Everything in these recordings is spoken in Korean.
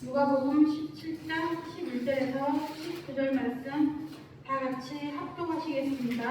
누가복음 17장 11절에서 19절 말씀 다 같이 합독하시겠습니다.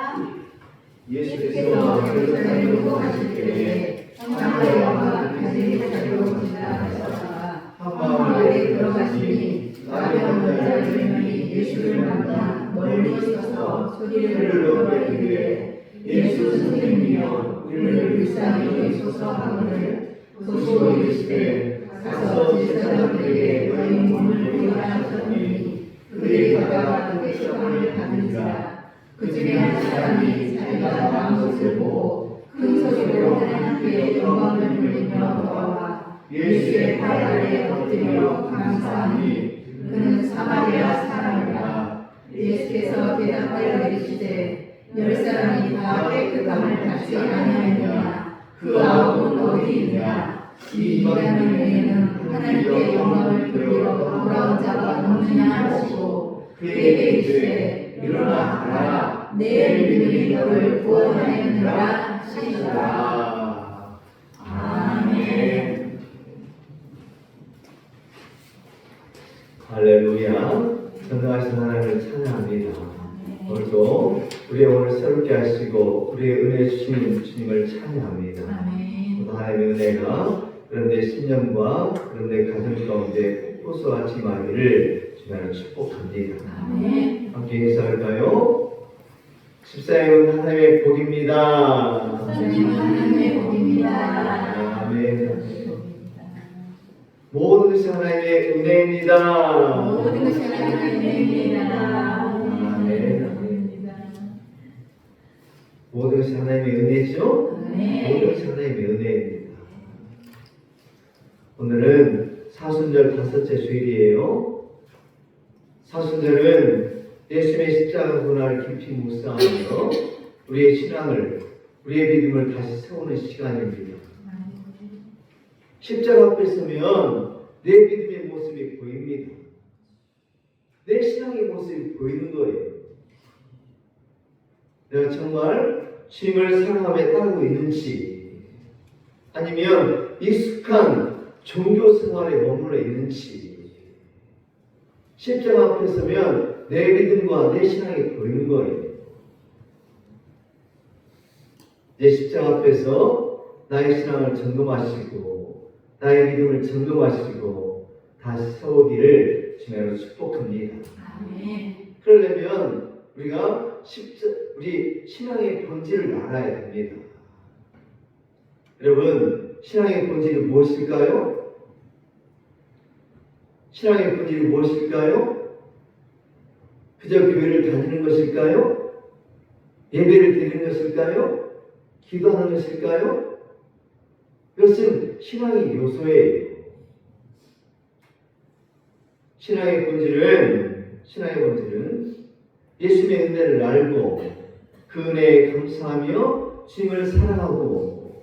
예수께서 예루살렘으로 가실 때에 사마리아와 갈릴리로 지나가다가 한마을에 들어가시니 나병 여자 10명이 예수를 만나 멀리 서서 소리를 높여 이르되 예수 선생님이여 우리를 불쌍히 여기소서 하거늘 보시고 이르시되 가서 제사장들에게 너희 몸을 보이하셨더니 그들이 가다가 그의 시험을 받는지라 그 중에 한 사람이 자기가 나은 것을 보고 큰 소리로 하나님께 영광을 돌리며 돌아와 예수의 발 아래에 엎드려 감사하니 그는 사마리아 사람이라. 예수께서 대답하여 이르시되 10사람이 다 깨끗함을 받지 아니하였느냐 그 아홉은 어디 있느냐 이 인간을 위해는 하나님께 영광을 돌리러 돌아온 자가 없느냐 하시고 그에게 이르시되 일어나 가라 내 믿음이 너를 구원하였느니라 하시니라. 아멘. 할렐루야. 전능하신 하나님을 찬양합니다. 오늘도 우리 오늘 새롭게 하시고 우리의 은혜 주신 주님을 찬양합니다. 하나님의 은혜가 그런데 신령과 그런데 가정 가운데 꽃보수와 지마기를 주님으로 축복합니다. 함께 인사할까요? 집사님은 하나님의 복입니다. 하나님의 복입니다. 아멘. 모든 것이 하나님의 은혜입니다. 모든 것이 하나님의 은혜입니다. 모든 것이 하나님의 은혜죠? 네. 모든 것이 하나님의 은혜입니다. 오늘은 사순절 5째 주일이에요. 사순절은 예수님의 십자가 고난을 깊이 묵상하며 우리의 신앙을, 우리의 믿음을 다시 세우는 시간입니다. 십자가 앞에 서면 내 믿음의 모습이 보입니다. 내 신앙의 모습이 보이는 거예요. 내가 정말 주님을 사랑하며 따르고 있는지, 아니면 익숙한 종교 생활에 머물러 있는지, 십자가 앞에 서면 내 믿음과 내 신앙이 보이는 거예요. 내 십자가 앞에서 나의 신앙을 점검하시고 나의 믿음을 점검하시고 다시 세우기를 주님으로 축복합니다. 그러려면 우리가 우리 신앙의 본질을 알아야 됩니다. 여러분, 신앙의 본질이 무엇일까요? 신앙의 본질이 무엇일까요? 그저 교회를 다니는 것일까요? 예배를 드리는 것일까요? 기도하는 것일까요? 이것은 신앙의 요소예요. 신앙의 본질은 예수님의 은혜를 알고 그 은혜에 감사하며 주님을 사랑하고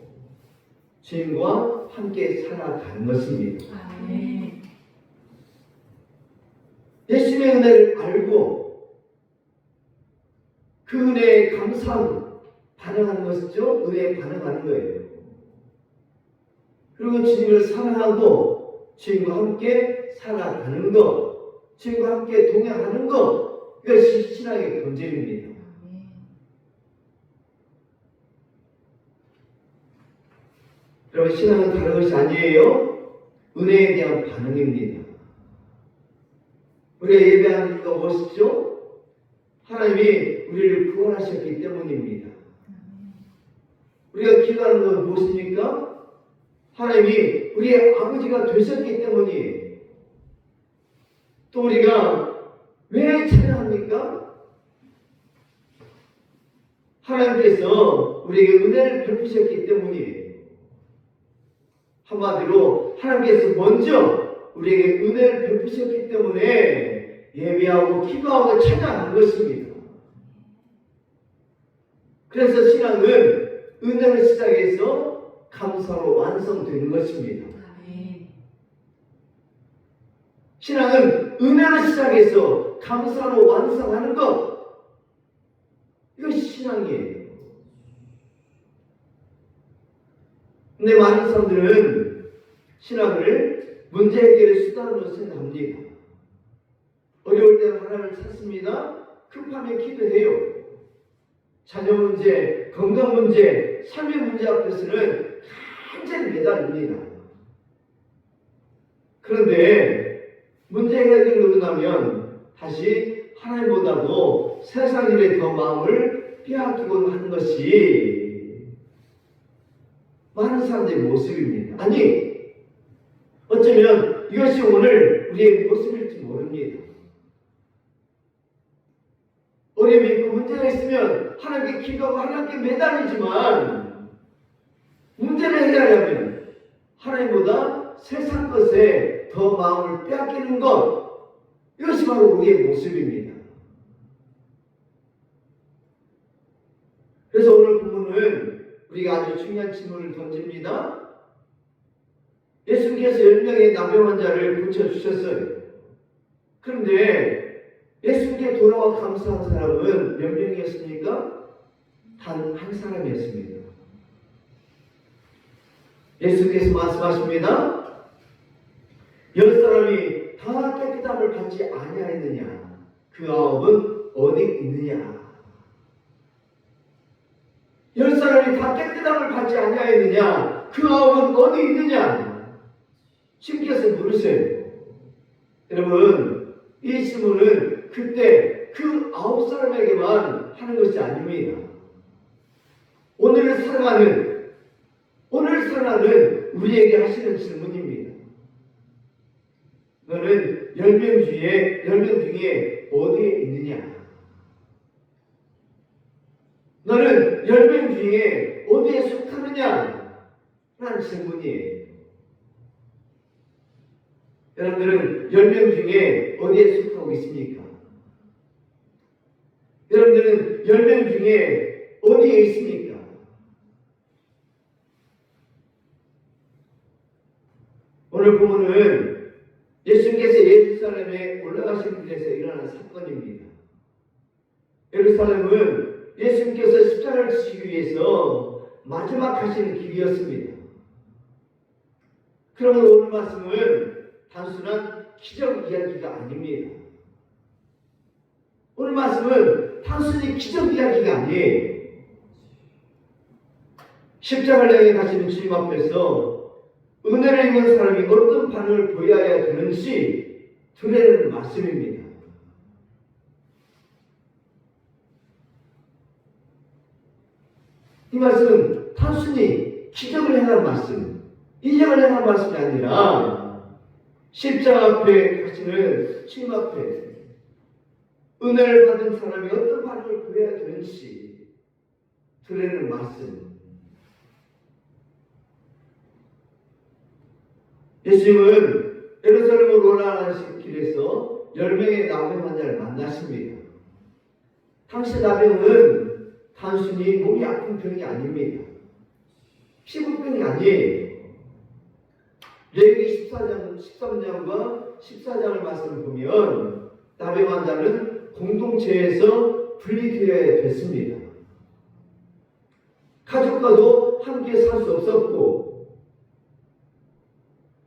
주님과 함께 살아가는 것입니다. 예수님의 은혜를 알고 그 은혜에 감사하고 반응하는 것이죠. 은혜에 반응하는 거예요. 그리고 주님을 사랑하고 주님과 함께 살아가는 것, 주님과 함께 동행하는 것, 이것이 신앙의 본질입니다. 여러분, 신앙은 다른 것이 아니에요. 은혜에 대한 반응입니다. 우리가 예배하는 이유가 무엇이죠? 하나님이 우리를 구원하셨기 때문입니다. 우리가 기도하는 건 무엇입니까? 하나님이 우리의 아버지가 되셨기 때문이에요. 또 우리가 왜 찬양합니까? 하나님께서 우리에게 은혜를 베푸셨기 때문이에요. 한마디로 하나님께서 먼저 우리에게 은혜를 베푸셨기 때문에 예배하고 기도하고 찬양하는 것입니다. 그래서 신앙은 은혜를 시작해서 감사로 완성되는 것입니다. 신앙은 은혜를 시작해서 감사로 완성하는 것, 이것이 신앙이에요. 근데 많은 사람들은 신앙을 문제 해결의 수단으로 생각합니다. 어려울 때는 하나님을 찾습니다. 급하면 기도해요. 자녀 문제, 건강 문제, 삶의 문제 앞에서는 완전히 매달립니다. 그런데 문제 해결을 나면 다시 하나님보다도 세상 일에 더 마음을 빼앗기곤 하는 것이 많은 사람들의 모습입니다. 아니, 어쩌면 이것이 오늘 우리의 모습일지 모릅니다. 어려움이 있고 문제가 있으면 하나님께 기도하고 하나님께 매달리지만 문제를 해결하려면 하나님보다 세상 것에 더 마음을 빼앗기는 것, 이것이 바로 우리의 모습입니다. 그래서 오늘 본문은 우리가 아주 중요한 질문을 던집니다. 예수님께서 10명의 나병 환자를 고쳐주셨어요. 그런데 예수님께 돌아와 감사한 사람은 몇 명이었습니까? 단 한 사람이었습니다. 예수께서 말씀하십니다. 10사람이 다 깨끗함을 받지 아니하였느냐? 그 9은 어디 있느냐? 10사람이 다 깨끗함을 받지 아니하였느냐? 그 9은 어디 있느냐? 주님께서 물으세요. 여러분, 이 질문은 그때 그 9사람에게만 하는 것이 아닙니다. 오늘을 살아가는 우리에게 하시는 질문입니다. 너는 10명 중에 어디에 있느냐? 너는 10명 중에 어디에 속하느냐? 라는 질문이에요. 여러분들은 10명 중에 어디에 속하고 있습니까? 여러분들은 10명 중에 어디에 있습니까? 오늘 보면은 예수님께서 예루살렘에 올라가신 길에서 일어난 사건입니다. 예루살렘은 예수님께서 십자가를 지시기 위해서 마지막 하시는 길이었습니다. 그러면 오늘 말씀은 단순한 기적 이야기가 아닙니다. 오늘 말씀은 단순히 기적 이야기가 아니에요. 십자가를 향해 가시는 주님 앞에서 은혜를 입은 사람이 어떤 반응을 보여야 되는지 드러내는 말씀입니다. 이 말씀은 단순히 기적을 행한 말씀, 이적을 행한 말씀이 아니라 십자가 앞에 가시는 주님 앞에 은혜를 받은 사람이 어떤 반응을 보여야 되는지 드러내는 말씀. 예수님은 예루살렘으로 올라가신 길에서 10명의 나병 환자를 만나십니다. 당시 나병은 단순히 몸이 아픈 병이 아닙니다. 피부병이 아니에요. 레위기 13장과 14장을 말씀을 보면 나병 환자는 공동체에서 분리되어야 됐습니다. 가족과도 함께 살 수 없었고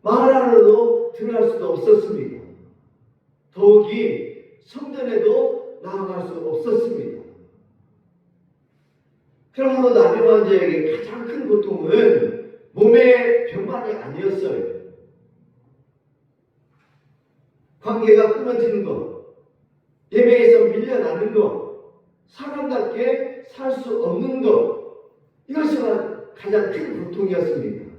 말 하나도 들어갈 수도 없었습니다. 더욱이 성전에도 나아갈 수 없었습니다. 그러므로 나병 환자에게 가장 큰 고통은 몸의 병만이 아니었어요. 관계가 끊어지는 것, 예배에서 밀려나는 것, 사람답게 살 수 없는 것, 이것이 가장 큰 고통이었습니다.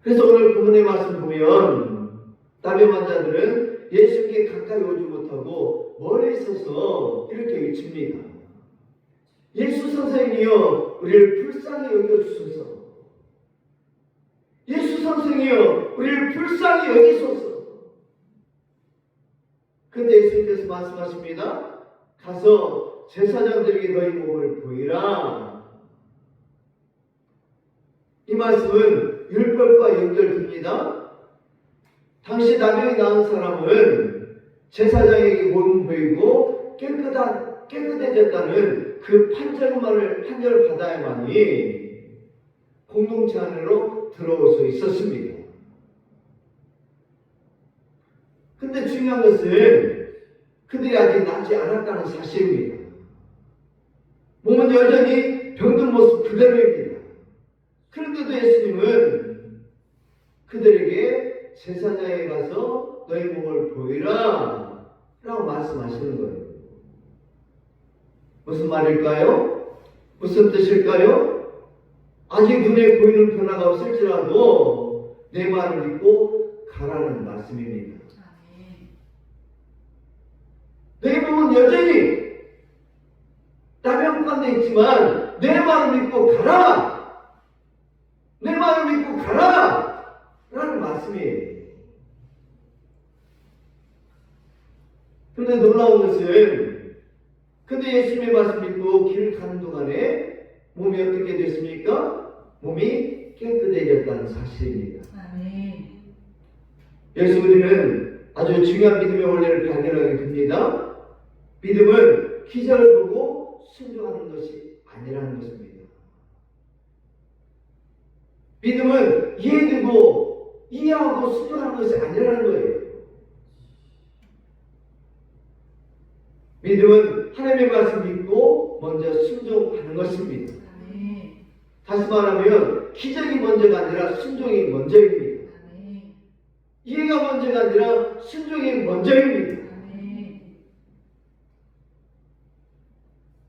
그래서 오늘 본문의 말씀 보면 나병 환자들은 예수님께 가까이 오지 못하고 멀리 있어서 이렇게 외칩니다. 예수 선생이여 우리를 불쌍히 여겨주소서. 예수 선생이여 우리를 불쌍히 여기소서. 그런데 예수님께서 말씀하십니다. 가서 제사장들에게 너희 몸을 보이라. 이 말씀은 율법과 연결됩니다. 당시 나병이 나은 사람은 제사장에게 몸을 보이고 깨끗해졌다는 그 판결을 받아야만이 공동체 안으로 들어올 수 있었습니다. 근데 중요한 것은 그들이 아직 낫지 않았다는 사실입니다. 몸은 여전히 병든 모습 그대로입니다. 그런데도 예수님은 그들에게 제사장에 가서 너희 몸을 보이라 라고 말씀하시는 거예요. 무슨 말일까요? 무슨 뜻일까요? 아직 눈에 보이는 변화가 없을지라도 내 말을 믿고 가라는 말씀입니다. 내 몸은 여전히 나병관에 있지만 내 말을 믿고 가라! 내 말을 믿고 가라! 라는 말씀이에요. 그런데 놀라운 것은 근데 예수님의 말씀 믿고 길을 가는 동안에 몸이 어떻게 됐습니까? 몸이 깨끗해졌다는 사실입니다. 여기서 우리는 아주 중요한 믿음의 원리를 발견하게 됩니다. 믿음은 기적을 보고 순종하는 것이 아니라는 것입니다. 믿음은 이해하고 순종하는 것이 아니라는 거예요. 믿음은 하나님의 말씀 믿고 먼저 순종하는 것입니다. 다시 말하면 기적이 먼저가 아니라 순종이 먼저입니다. 이해가 먼저가 아니라 순종이 먼저입니다.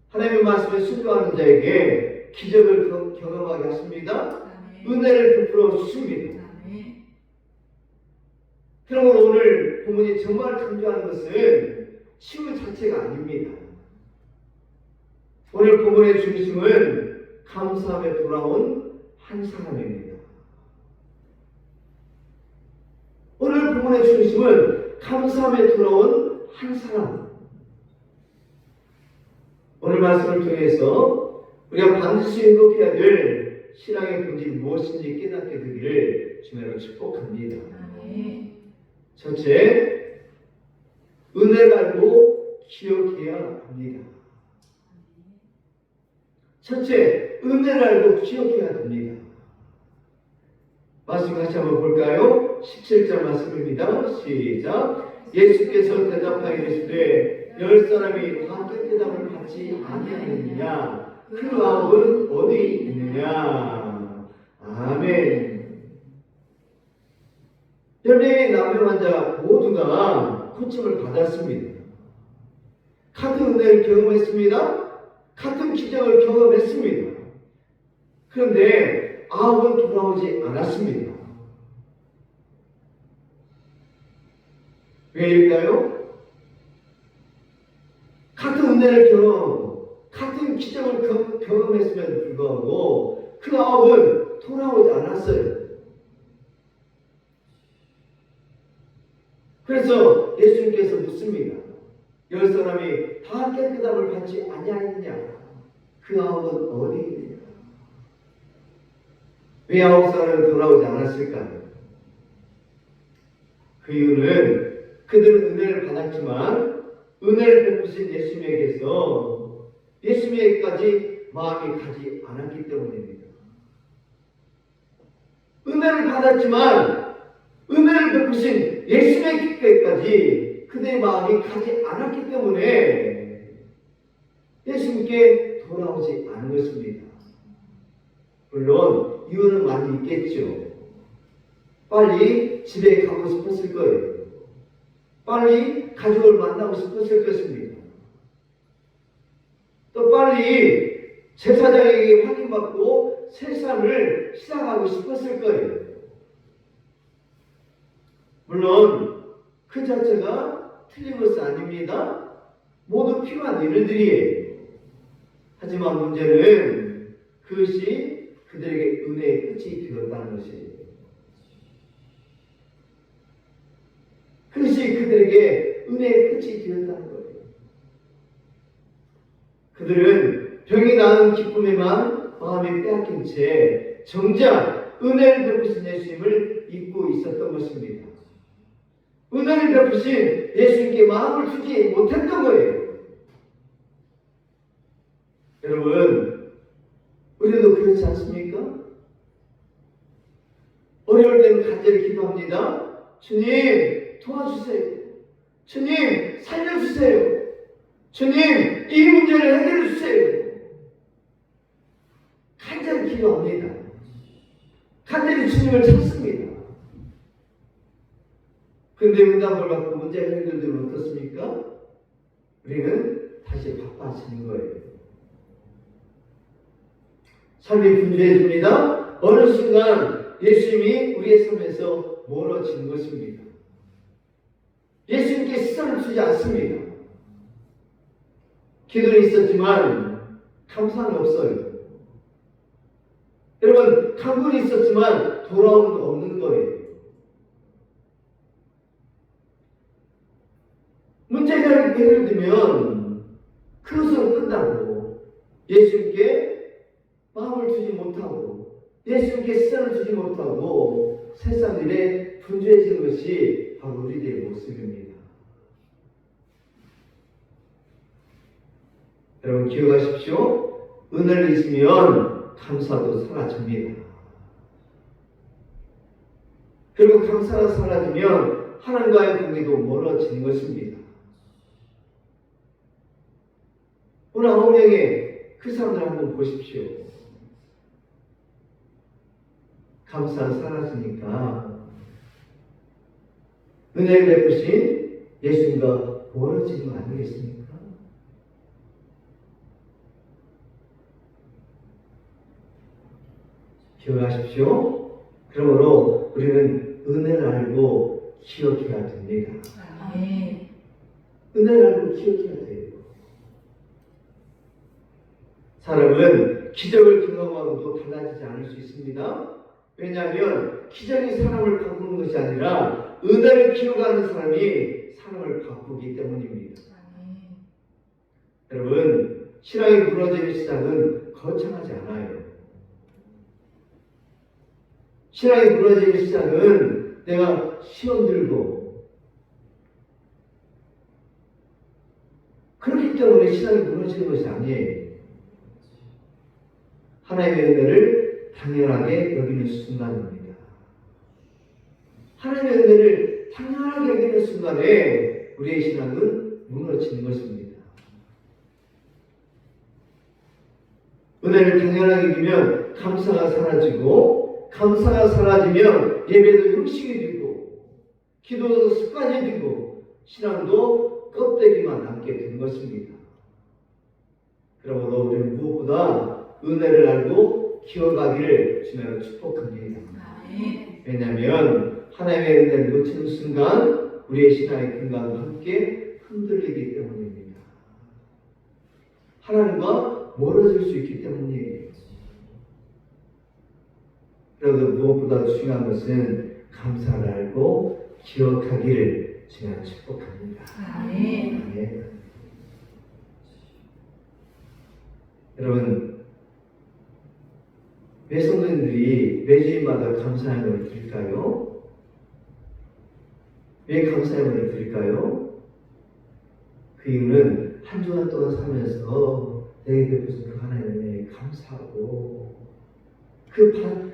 하나님의 말씀에 순종하는 자에게 기적을 경험하게 하십니다. 은혜를 베풀어 주십니다. 그러므로 오늘 본문이 정말 강조하는 것은 치유 자체가 아닙니다. 오늘 본문의 중심은 감사함에 돌아온 한 사람입니다. 오늘 본문의 중심은 감사함에 돌아온 한 사람. 오늘 말씀을 통해서 우리가 반드시 행복해야 될 신앙의 본질이 무엇인지 깨닫게 되기를 주님으로 축복합니다. 첫째, 은혜를 알고 기억해야 합니다. 첫째, 은혜를 알고 기억해야 됩니다. 말씀 같이 한번 볼까요? 17절 말씀입니다. 시작. 예수께서 대답하여 이르시되 10사람이 다 깨끗함을 받지 아니하느냐? 그 아홉은 어디 있느냐? 아멘. 10명의 남녀 환자 모두가 고침을 받았습니다. 같은 은혜를 경험했습니다. 같은 기적을 경험했습니다. 그런데 아홉은 돌아오지 않았습니다. 왜일까요? 같은 은혜를 경험하고 같은 기적을 경험했음에도 불구하고 그 아홉은 돌아오지 않았어요. 그래서 예수님께서 묻습니다. 10사람이 다 깨끗함을 받지 아니하느냐? 그 아홉은 어디 있느냐? 왜 9사람은 돌아오지 않았을까요? 그 이유는 그들은 은혜를 받았지만 은혜를 베푸신 예수님에게까지 마음이 가지 않았기 때문입니다. 은혜를 받았지만 은혜를 베푸신 예수님께까지 그들의 마음이 가지 않았기 때문에 예수님께 돌아오지 않은 것입니다. 물론 이유는 많이 있겠죠. 빨리 집에 가고 싶었을 거예요. 빨리 가족을 만나고 싶었을 것입니다. 또 빨리 제사장에게 확인받고 새 삶을 시작하고 싶었을 거예요. 물론 그 자체가 틀린 것은 아닙니다. 모두 필요한 일들이에요. 하지만 문제는 그것이 그들에게 은혜의 끝이 되었다는 것이에요. 그것이 그들에게 은혜의 끝이 되었다는 거예요. 그들은 병이 나은 기쁨에만 마음이 빼앗긴 채 정작 은혜를 베푸신 예수님을 잊고 있었던 것입니다. 은혜를 베푸신 예수님께 마음을 주지 못했던 거예요. 여러분, 우리도 그렇지 않습니까? 어려울 때는 간절히 기도합니다. 주님 도와주세요. 주님 살려주세요. 주님 이 문제를 해결해 주세요. 간절히 기도합니다. 간절히 주님을 찾습니다. 그런데 응답을 받고 문제가 해결되면 어떻습니까? 우리는 다시 바빠지는 거예요. 삶이 분주해집니다. 어느 순간 예수님이 우리의 삶에서 멀어지는 것입니다. 예수님께 시선을 주지 않습니다. 기도는 있었지만 감사는 없어요. 여러분, 간구는 있었지만 돌아오는 거 없는 거예요. 문제가 해결되면 그것으로 끝나고 예수님께 마음을 두지 못하고 예수님께 시선을 두지 못하고 세상 일에 분주해지는 것이 바로 우리들의 모습입니다. 여러분 기억하십시오. 은혜를 있으면 감사도 사라집니다. 그리고 감사가 사라지면 하나님과의 관계도 멀어지는 것입니다. 오늘 9명의 그 사람들 한번 보십시오. 감사가 사라지니까 은혜를 베푸신 예수님과 멀어지는 거 아니겠습니까? 기억하십시오. 그러므로 우리는 은혜를 알고 기억해야 됩니다. 은혜를 알고 기억해야 돼요. 사람은 기적을 경험하고도 달라지지 않을 수 있습니다. 왜냐하면 기적이 사람을 바꾸는 것이 아니라 은혜를 기억하는 사람이 사람을 바꾸기 때문입니다. 여러분, 신앙이 무너지는 시작은 거창하지 않아요. 신앙이 무너지는 시작은 내가 시험 들고 그렇기 때문에 신앙이 무너지는 것이 아니에요. 하나님의 은혜를 당연하게 여기는 순간입니다. 하나님의 은혜를 당연하게 여기는 순간에 우리의 신앙은 무너지는 것입니다. 은혜를 당연하게 여기면 감사가 사라지고 감사가 사라지면 예배도 형식이 되고 기도도 습관이 되고 신앙도 껍데기만 남게 된 것입니다. 그러므로 우리는 무엇보다 은혜를 알고 기억하기를 주님으로 축복합니다. 왜냐하면 하나님의 은혜를 놓치는 순간 우리의 신앙의 근간과 함께 흔들리기 때문입니다. 하나님과 멀어질 수 있기 때문이에요. 그래서 무엇보다 중요한 것은 감사를 알고 기억하기를 주님으로 축복합니다. 아멘. 여러분, 왜 성도님들이 매주일마다 감사의 말을 드릴까요? 왜 감사의 말을 드릴까요? 그 이유는 한 주간 동안 살면서 내게 베푸신 그 하나님의 은혜에 감사하고 그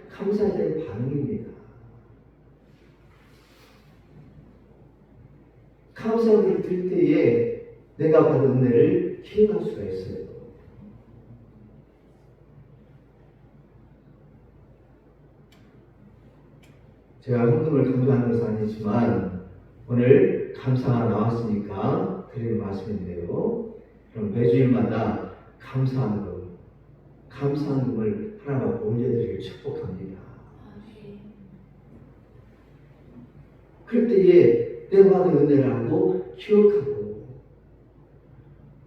감사에 대한 반응입니다. 감사의 말을 드릴 때에 내가 받은 은혜를 기억할 수가 있어요. 제가 헌금을 강조하는 것은 아니지만 오늘 감사가 나왔으니까 드리는 말씀인데요. 그럼 매주일마다 감사한 금을 하나가 올려드리길 축복합니다. 그럴 때에 내가 받은 은혜를 알고 기억하고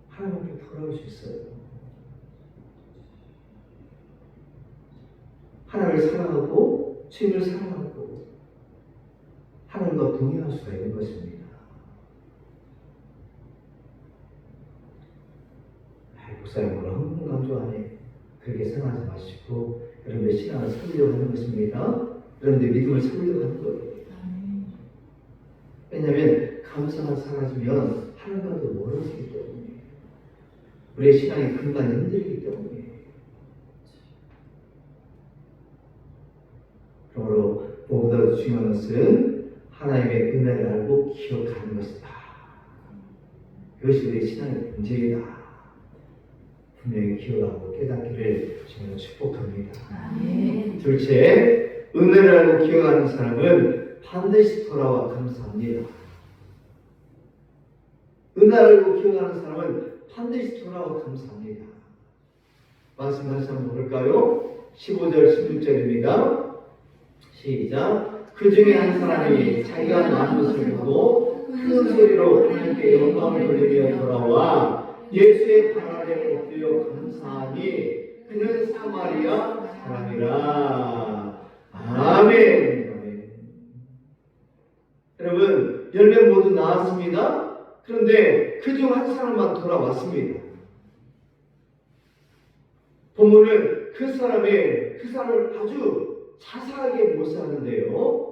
하나님 앞에 돌아올 수 있어요. 하나님을 사랑하고 주님을 사랑하고 하나님과 동행할 수가 있는 것입니다. 목사님 오늘 헌금 강조하네. 그렇게 생각하지 마시고 여러분의 신앙을 살리려고 하는 것입니다. 여러분의 믿음을 살리려고 하는 거예요. 왜냐하면 감사가 사라지면 하나님과도 멀어지기 때문에 우리의 신앙의 근간이 흔들리기 때문에 그러므로 무엇보다 무엇보다 중요한 것은 하나님의 은혜를 알고 기억하는 것이다. 이것이 우리 신앙의 본질이다. 분명히 기억하고 깨닫기를 저는 축복합니다. 둘째, 은혜를 알고 기억하는 사람은 반드시 돌아와 감사합니다. 은혜를 알고 기억하는 사람은 반드시 돌아와 감사합니다. 말씀 다시 한번 볼까요? 15절 16절입니다. 시작. 그 중에 한 사람이 자기가 낳은 것을 보고 큰 소리로 하나님께 영광을 돌리며 돌아와 예수의 발 아래 엎드려 감사하니 그는 사마리아 사람이라. 아멘. 아멘. 여러분, 10명 모두 나왔습니다. 그런데 그중 한 사람만 돌아왔습니다. 본문은 그 사람을 아주 자세하게 묘사하는데요.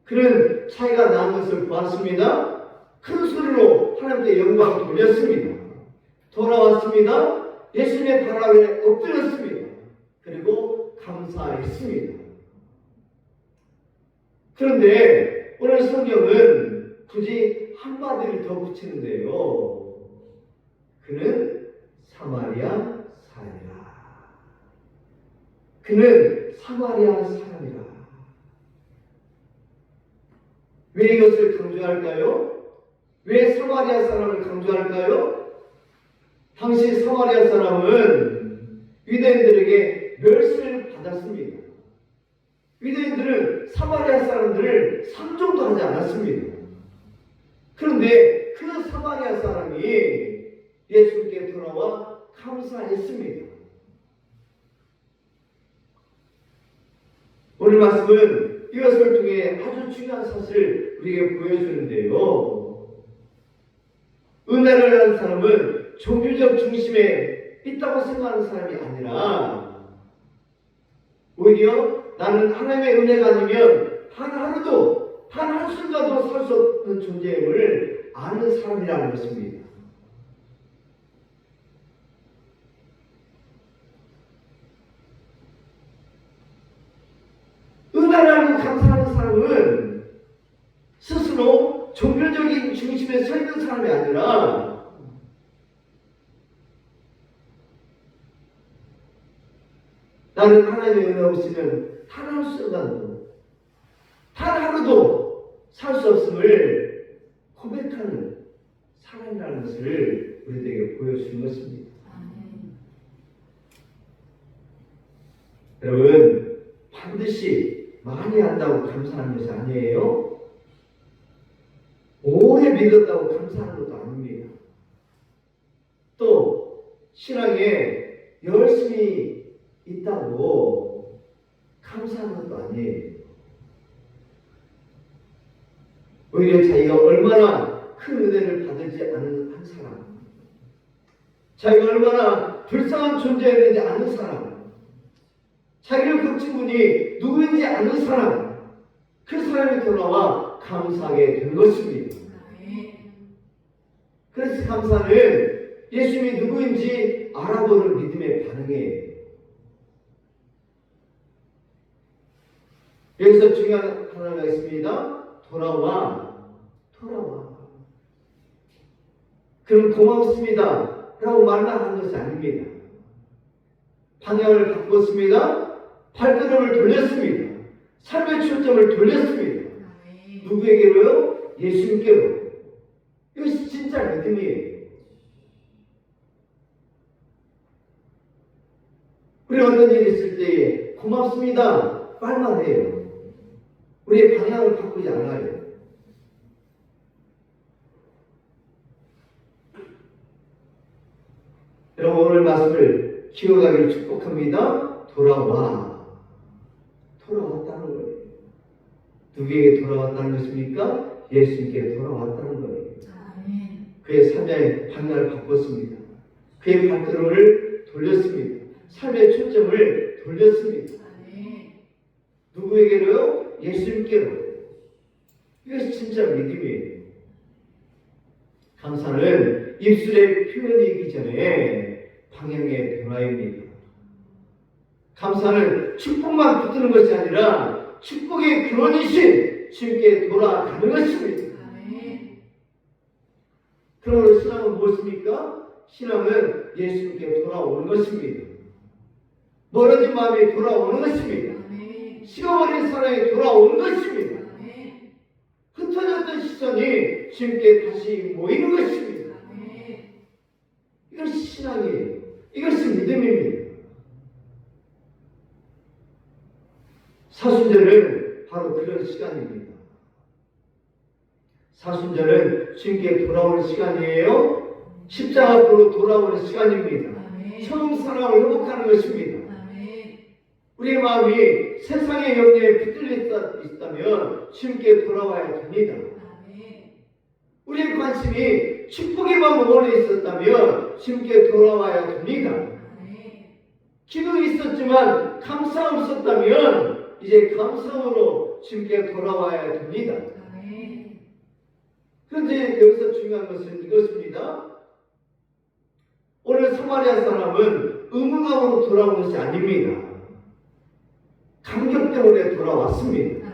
그는 자기가 낳은 것을 보았습니다. 큰 소리로 하나님께 영광을 돌렸습니다. 돌아왔습니다. 예수님의 발 아래 엎드렸습니다. 그리고 감사했습니다. 그런데 오늘 성경은 굳이 한마디를 더 붙이는데요. 그는 사마리아 사람이라. 그는 사마리아 사람이라. 왜 이것을 강조할까요? 왜 사마리아 사람을 강조할까요? 당시 사마리아 사람은 유대인들에게 멸시를 받았습니다. 유대인들은 사마리아 사람들을 상종도 하지 않았습니다. 그런데 그 사마리아 사람이 예수께 돌아와 감사했습니다. 오늘 말씀은 이것을 통해 아주 중요한 사실을 우리에게 보여주는데요. 은혜를 하는 사람은 종교적 중심에 있다고 생각하는 사람이 아니라 오히려 나는 하나님의 은혜가 아니면 단 하루도, 단 한순간도 살 수 없는 존재임을 아는 사람이라는 것입니다. 은혜를 알고 감사하는 사람은 스스로 종교적인 중심에 서 있는 사람이 아니라 나는 하나님의 은혜 없으면 단 한순간도, 단 하루도 살 수 없음을 고백하는 사람이라는 것을 우리에게 보여주는 것입니다. 여러분, 반드시 많이 한다고 감사하는 것이 아니에요. 오래 믿었다고 감사하는 것도 아닙니다. 또 신앙에 열심히 있다고 감사하는 것도 아니에요. 오히려 자기가 얼마나 큰 은혜를 받을지 아는 한 사람, 자기가 얼마나 불쌍한 존재였는지 아는 사람, 자기를 거친 분이 누구인지 아는 사람, 그 사람이 돌아와 감사하게 된 것입니다. 그래서 감사는 예수님이 누구인지 알아보는 믿음의 반응이에요. 여기서 중요한 하나가 있습니다. 돌아와. 그럼 고맙습니다 라고 말만 하는 것이 아닙니다. 방향을 바꿨습니다. 발걸음을 돌렸습니다. 삶의 초점을 돌렸습니다. 누구에게로요? 예수님께로. 이것이 진짜 믿음이에요. 우리 어떤 일이 있을 때 고맙습니다 말만 해요. 우리의 방향을 바꾸지 않아요. 여러분, 오늘 말씀을 기억하기를 축복합니다. 돌아왔다는 거예요. 누구에게 돌아왔다는 것입니까? 예수님께 돌아왔다는 거예요. 그의 삶의 방향을 바꿨습니다. 그의 발걸음을 돌렸습니다. 삶의 초점을 돌렸습니다. 누구에게로요? 예수님께로. 이것이 진짜 믿음이에요. 감사는 입술의 표현이기 전에 방향의 변화입니다. 감사는 축복만 붙드는 것이 아니라 축복의 근원이신 주님께 돌아가는 것입니다. 그러므로 신앙은 무엇입니까? 신앙은 예수님께 돌아오는 것입니다. 멀어진 마음이 돌아오는 것입니다. 식어버린 사랑이 돌아오는 것입니다. 흩어졌던 시선이 주님께 다시 모이는 것입니다. 이것이 신앙이에요. 이것이 믿음입니다. 사순절은 바로 그런 시간입니다. 사순절은 주님께 돌아오는 시간이에요. 십자가 앞으로 돌아오는 시간입니다. 처음 사랑을 회복하는 것입니다. 우리의 마음이 세상의 영역에 붙들려 있다면 주님께 돌아와야 됩니다. 우리의 관심이 축복에만 머물러 있었다면 주님께 돌아와야 됩니다. 기도는 있었지만 감사 없었다면 이제 감사함으로 주님께 돌아와야 됩니다. 그런데 여기서 중요한 것은 이것입니다. 오늘 사마리아 사람은 의무감으로 돌아온 것이 아닙니다. 감격 때문에 돌아왔습니다.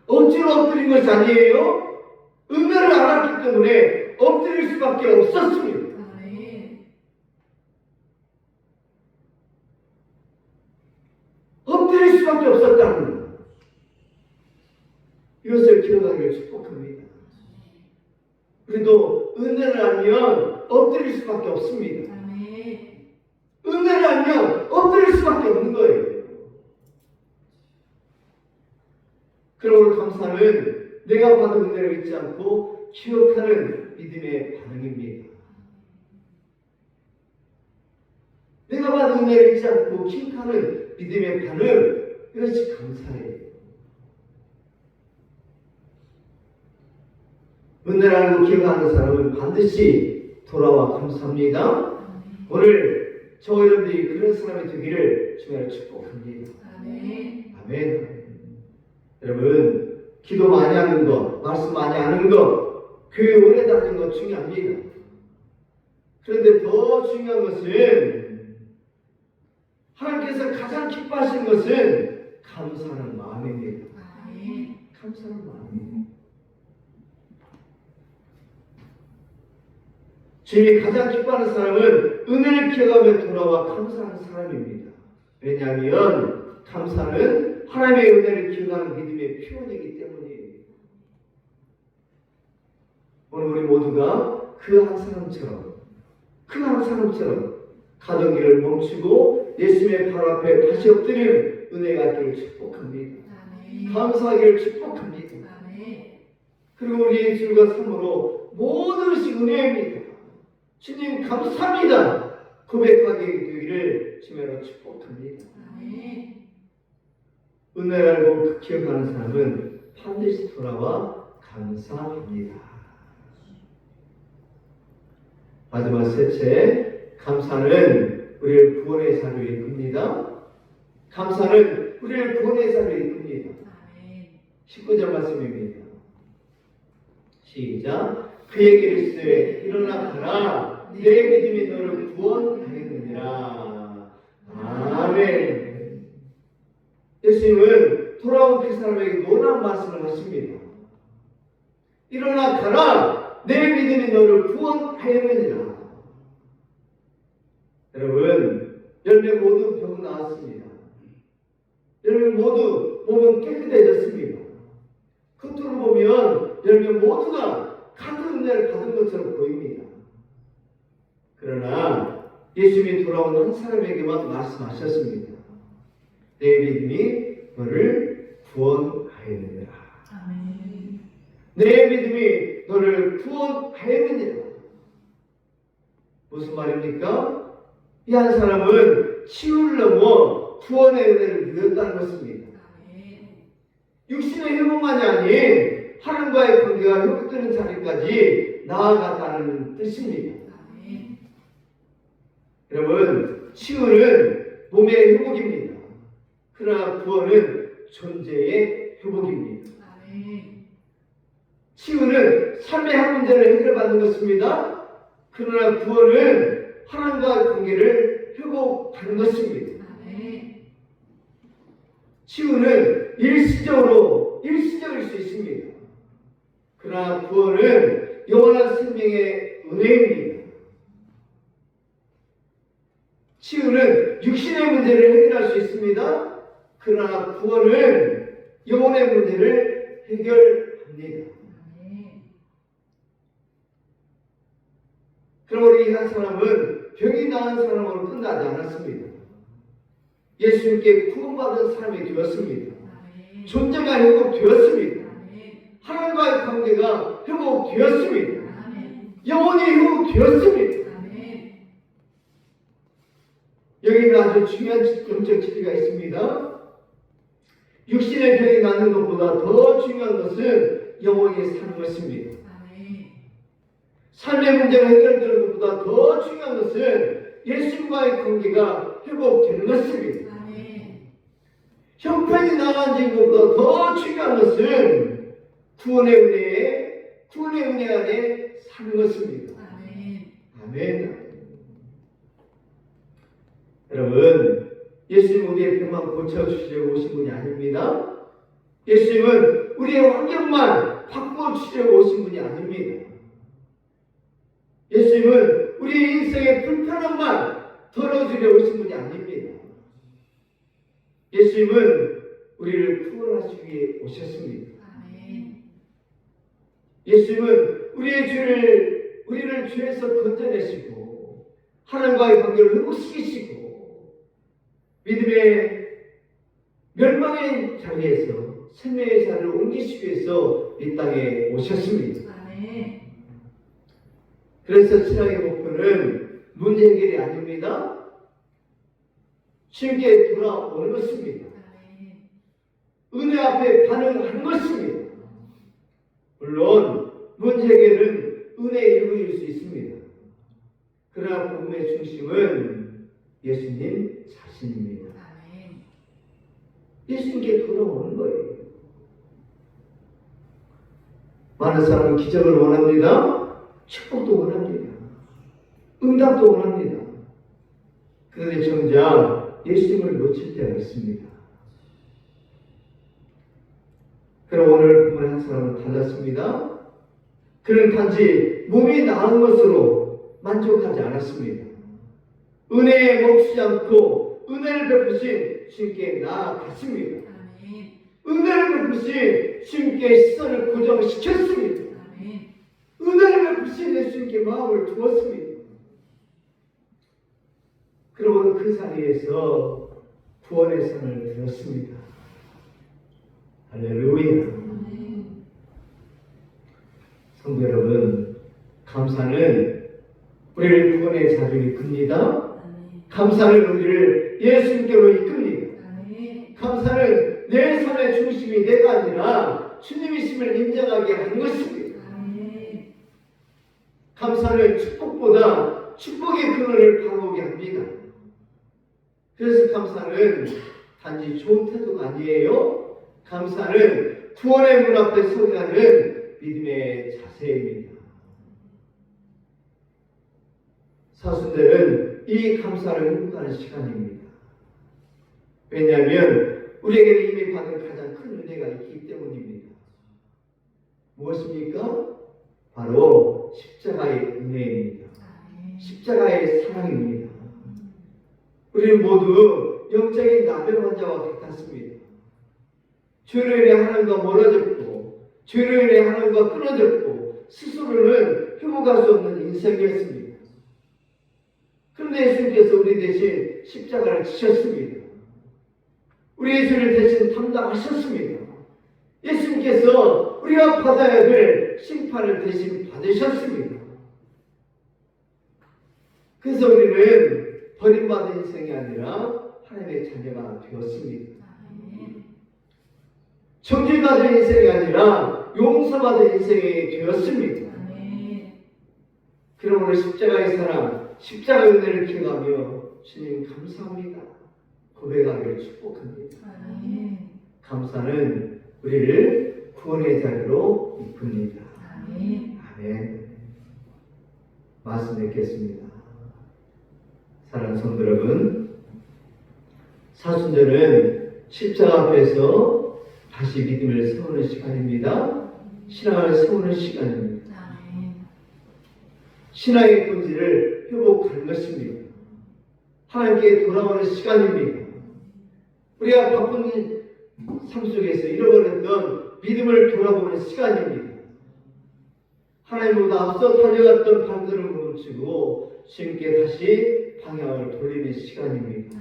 억지로 엎드린 것이 아니에요. 은혜를 알았기 때문에 엎드릴 수밖에 없었습니다. 엎드릴 수밖에 없었다는 것. 이것을 기억하기를 축복합니다. 우리도 은혜를 알면 엎드릴 수밖에 없습니다. 은혜를 알면 엎드릴 수밖에 없는 거예요. 그러므로 감사는 내가 받은 은혜를 잊지 않고 기억하는 믿음의 반응입니다. 내가 받은 은혜를 잊지 않고 기억하는 믿음의 반응, 이것이 감사예요. 은혜를 알고 기억하는 사람은 반드시 돌아와 감사합니다. 오늘 저와 여러분들이 그런 사람이 되기를 주님으로 축복합니다. 아멘. 여러분, 기도 많이 하는 것, 말씀 많이 하는 것, 교회 오래 다니는 것 중요합니다. 그런데 더 중요한 것은 하나님께서 가장 기뻐하시는 것은 감사하는 마음입니다. 감사하는 마음입니다. 주님이 가장 기뻐하는 사람은 은혜를 기억하며 돌아와 감사하는 사람입니다. 왜냐하면 감사는 하나님의 은혜를 기억하는 믿음의 표현이기 때문이에요. 오늘 우리 모두가 그 한 사람처럼 가던 길을 멈추고 예수님의 발 앞에 다시 엎드리는 은혜가 있기를 축복합니다. 감사하기를 축복합니다. 그리고 우리 주님과 삶으로 모든 것이 은혜입니다. 주님 감사합니다. 고백하게 되기를 주님으로 축복합니다. 은혜를 알고 기억하는 사람은 반드시 돌아와 감사합니다. 마지막 셋째, 감사는 우리를 구원의 자리로 이끕니다. 감사는 우리를 구원의 자리로 이끕니다. 19절 말씀입니다. 시작. 그에게 이르시되 일어나 가라. 내 믿음이 너를 구원하였느니라. 아멘. 예수님은 돌아온 그 사람에게 놀라운 말씀을 하십니다. 일어나 가라. 내 믿음이 너를 구원하였느니라. 여러분, 열매 모두 병 나았습니다. 열매 모두 몸은 깨끗해졌습니다. 겉으로 보면 열매 모두가 같은 은혜를 받은 것처럼 보입니다. 그러나 예수님이 돌아온 한 사람에게만 말씀하셨습니다. 내 믿음이 너를 구원하였느니라. 내 믿음이 너를 구원하였느니라. 무슨 말입니까? 이 한 사람은 치유를 넘어 구원의 은혜를 누렸다는 것입니다. 육신의 회복만이 아닌 하나님과의 관계가 회복되는 자리까지 나아갔다는 뜻입니다. 여러분, 치유는 몸의 회복입니다. 그러나 구원은 존재의 회복입니다. 치유는 삶의 한 문제를 해결받는 것입니다. 그러나 구원은 하나님과의 관계를 회복하는 것입니다. 치유는 일시적일 수 있습니다. 그러나 구원은 영원한 생명의 은혜입니다. 치유는 육신의 문제를 해결할 수 있습니다. 그러나 구원은 영혼의 문제를 해결합니다. 그러므로 이 한 사람은 병이 나은 사람으로 끝나지 않았습니다. 예수님께 구원받은 사람이 되었습니다. 존재가 회복되었습니다. 하나님과의 관계가 회복되었습니다. 영혼이 회복되었습니다. 여기는 아주 중요한 영적 진리가 있습니다. 육신의 병이 낫는 것보다 더 중요한 것은 영혼이 사는 것입니다. 삶의 문제가 해결되는 것보다 더 중요한 것은 예수님과의 관계가 회복되는 것입니다. 형편이 나아진 것보다 더 중요한 것은 구원의 은혜 안에 사는 것입니다. 아멘. 여러분, 예수님 우리의 병만 고쳐주시려고 오신 분이 아닙니다. 예수님은 우리의 환경만 바꿔주시려고 오신 분이 아닙니다. 예수님은 우리의 인생의 불편함만 덜어주려고 오신 분이 아닙니다. 예수님은 우리를 구원하시기 위해 오셨습니다. 예수님은 우리를 죄에서 건져내시고 하나님과의 관계를 회복시키시고 믿음의 멸망의 자리에서 생명의 자리를 옮기시기 위해서 이 땅에 오셨습니다. 그래서 신앙의 목표는 문제 해결이 아닙니다. 주님께 돌아오는 것입니다. 은혜 앞에 반응하는 것입니다. 물론 문제 해결은 은혜의 일부일 수 있습니다. 그러나 복음의 중심은 예수님 자신입니다. 예수님께 돌아오는 거예요. 많은 사람은 기적을 원합니다. 축복도 원합니다. 응답도 원합니다. 그런데 정작 예수님을 놓칠 때가 있습니다. 그럼 오늘 보면 한 사람은 달랐습니다. 그는 단지 몸이 나은 것으로 만족하지 않았습니다. 은혜에 멈추지 않고 은혜를 베푸신 주님께 나아갔습니다. 은혜를 베푸신 주님께 시선을 고정시켰습니다. 은혜를 베푸신 예수님께 마음을 두었습니다. 그러고는 그 자리에서 구원의 선을 들었습니다. 할렐루야. 성도 여러분, 감사는 우리를 구원의 자리로 이끕니다. 감사는 우리를 예수님께로 이끕니다. 감사는 내 삶의 중심이 내가 아니라 주님이심을 인정하게 하는 것입니다. 감사는 축복보다 축복의 근원을 바라보게 합니다. 그래서 감사는 단지 좋은 태도가 아니에요. 감사는 구원의 문 앞에 서게 하는 믿음의 자세입니다. 사순절은 이 감사를 회복하는 시간입니다. 왜냐하면 우리에게는 이미 받은 가장 큰 은혜가 있기 때문입니다. 무엇입니까? 바로 십자가의 은혜입니다. 십자가의 사랑입니다. 우리는 모두 영적인 나병 환자와 같았습니다. 죄로 인해 하나님과 멀어졌고 죄로 인해 하나님과 끊어졌고 스스로는 회복할 수 없는 인생이었습니다. 그런데 예수님께서 우리 대신 십자가를 지셨습니다. 우리의 죄를 대신 담당하셨습니다. 예수님께서 우리가 받아야 될 심판을 대신 받으셨습니다. 그래서 우리는 버림받은 인생이 아니라 하나님의 자녀가 되었습니다. 정죄받은 인생이 아니라 용서받은 인생이 되었습니다. 그러므로 십자가의 사랑, 십자가의 은혜를 기억하며 주님 감사합니다 고백하기를 축복합니다. 감사는 우리를 구원의 자리로 이끕니다. 아멘. 말씀 뵙겠습니다. 사랑하는 성도 여러분, 사순절은 십자가 앞에서 다시 믿음을 세우는 시간입니다. 신앙을 세우는 시간입니다. 신앙의 본질을 회복하는 것입니다. 하나님께 돌아오는 시간입니다. 우리가 바쁜 삶 속에서 잃어버렸던 믿음을 돌아보는 시간입니다. 하나님보다 앞서 달려갔던 발걸음을 멈추고 주님께 다시 방향을 돌리는 시간입니다.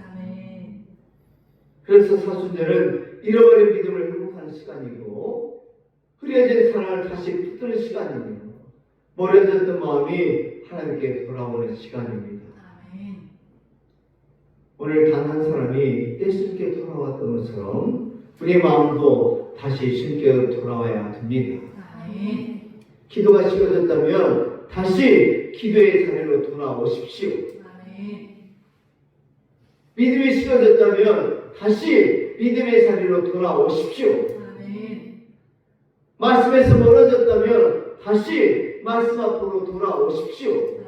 그래서 사순절은 잃어버린 믿음을 회복하는 시간이고 흐려진 사랑을 다시 붙드는 시간이며 멀어졌던 마음이 하나님께 돌아오는 시간입니다. 오늘 단 한 사람이 예수님께 돌아왔던 것처럼 우리의 마음도 다시 주님께 돌아와야 됩니다. 기도가 식어졌다면 다시 기도의 자리로 돌아오십시오. 믿음이 식어졌다면 다시 믿음의 자리로 돌아오십시오. 말씀에서 멀어졌다면 다시 말씀 앞으로 돌아오십시오.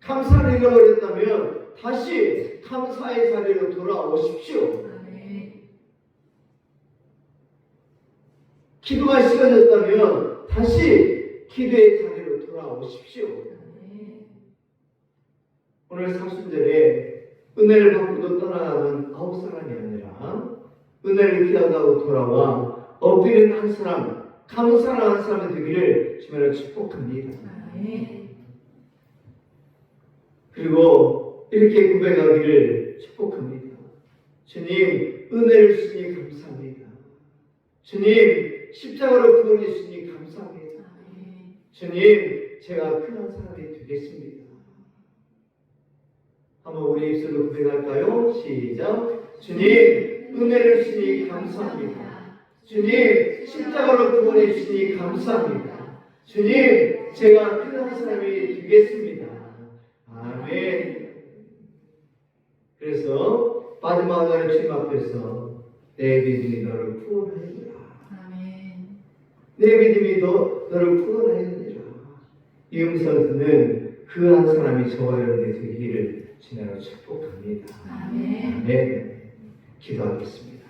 감사를 잃어버렸다면 다시 감사의 자리로 돌아오십시오. 기도가 식어졌다면 다시 기도의 자리로 돌아오십시오. 오늘 사순절에 은혜를 받고도 떠나가는 9사람이 아니라 은혜를 기다리고 돌아와 엎드리는 한 사람, 감사하는 한 사람이 되기를 주님으로 축복합니다. 그리고 이렇게 고백하기를 축복합니다. 주님, 은혜를 주시니 감사합니다. 주님, 십자가로 구원해 주시니 감사합니다. 주님, 제가 큰한 사람이 되겠습니다. 한번 우리 입술로 고백할까요? 시작. 주님, 은혜를 주시니 감사합니다. 주님, 십자가로 구원해 주시니 감사합니다. 주님, 제가 큰한 사람이 되겠습니다. 아멘. 그래서 마지막 날에 주님 앞에서 내 믿음이 너를 구원하리라. 내 믿음이 너를 구원하리라. 이 음성을 듣는 그 한 사람이 저와 여러분이 되기를 주님으로 축복합니다. 아멘. 기도하겠습니다.